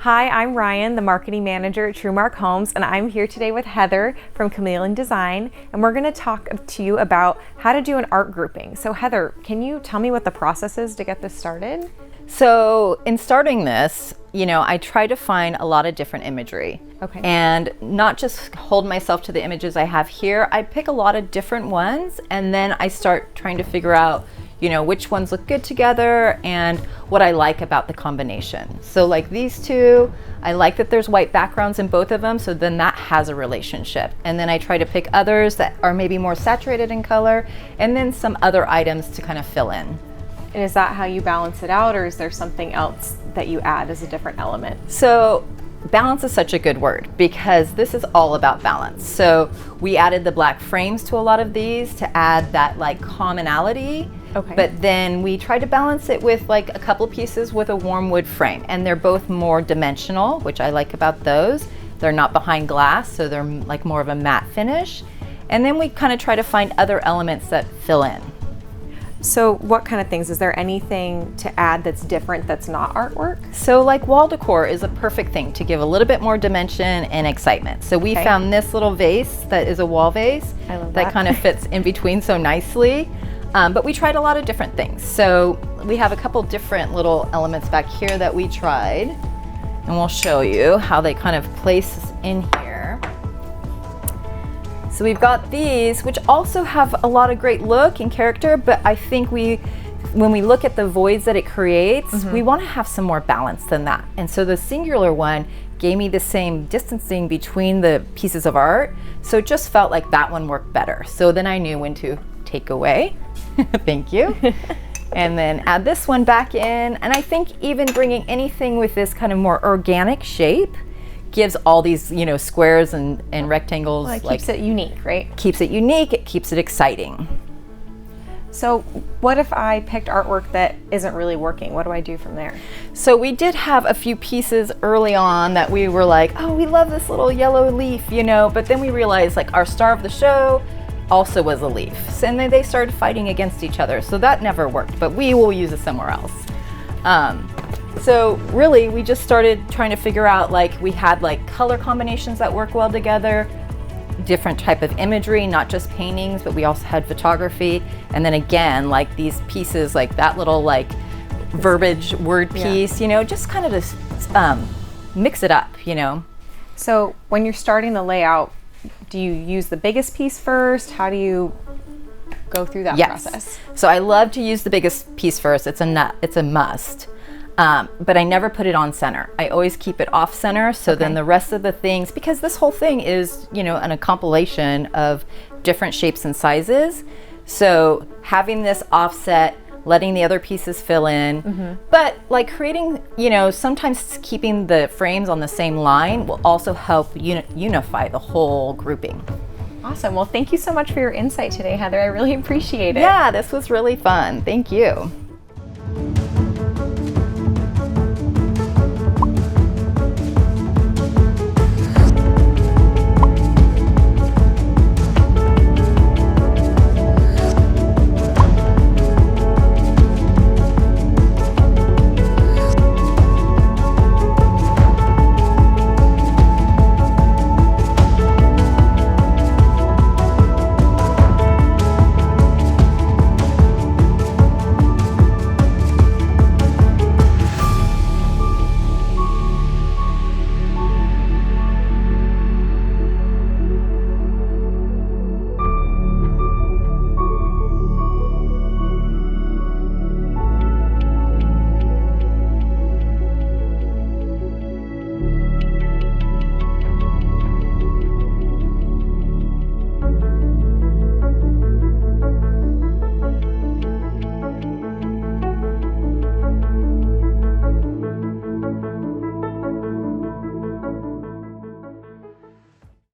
Hi, I'm Ryan, the marketing manager at Trumark Homes, and I'm here today with Heather from Chameleon Design, and we're going to talk to you about how to do an art grouping. So Heather, can you tell me what the process is to get this started? So in starting this, I try to find a lot of different imagery. Okay. And not just hold myself to the images I have here. I pick a lot of different ones, and then I start trying to figure out which ones look good together and what I like about the combination. So like these two, I like that there's white backgrounds in both of them, so then that has a relationship. And then I try to pick others that are maybe more saturated in color, and then some other items to kind of fill in. And is that how you balance it out, or is there something else that you add as a different element? So balance is such a good word because this is all about balance. So we added the black frames to a lot of these to add that like commonality. Okay. But then we tried to balance it with like a couple pieces with a warm wood frame, and they're both more dimensional, which I like about those. They're not behind glass, so they're like more of a matte finish. And then we kind of try to find other elements that fill in. So what kind of things? Is there anything to add that's different that's not artwork? So like wall decor is a perfect thing to give a little bit more dimension and excitement. So we found this little vase that is a wall vase that kind of fits in between so nicely. But we tried a lot of different things. So we have a couple different little elements back here that we tried, and we'll show you how they kind of place in here. So we've got these, which also have a lot of great look and character, but I think when we look at the voids that it creates, we want to have some more balance than that. And so the singular one gave me the same distancing between the pieces of art, so it just felt like that one worked better. So then I knew when to take away. Thank you. And then add this one back in. And I think even bringing anything with this kind of more organic shape gives all these, squares and rectangles. Well, it keeps it unique, right? Keeps it unique, it keeps it exciting. So what if I picked artwork that isn't really working? What do I do from there? So we did have a few pieces early on that we were like, oh, we love this little yellow leaf, but then we realized like our star of the show also was a leaf. And then they started fighting against each other. So that never worked, but we will use it somewhere else. So really we just started trying to figure out, like we had like color combinations that work well together, different type of imagery, not just paintings, but we also had photography. And then again, like these pieces, like that little like verbiage word piece, just kind of just mix it up, So when you're starting the layout, do you use the biggest piece first? How do you go through that process? So I love to use the biggest piece first. It's a must. But I never put it on center. I always keep it off center. So then the rest of the things, because this whole thing is, a compilation of different shapes and sizes. So having this offset, letting the other pieces fill in, but like creating, sometimes keeping the frames on the same line will also help unify the whole grouping. Awesome. Well, thank you so much for your insight today, Heather. I really appreciate it. Yeah, this was really fun. Thank you.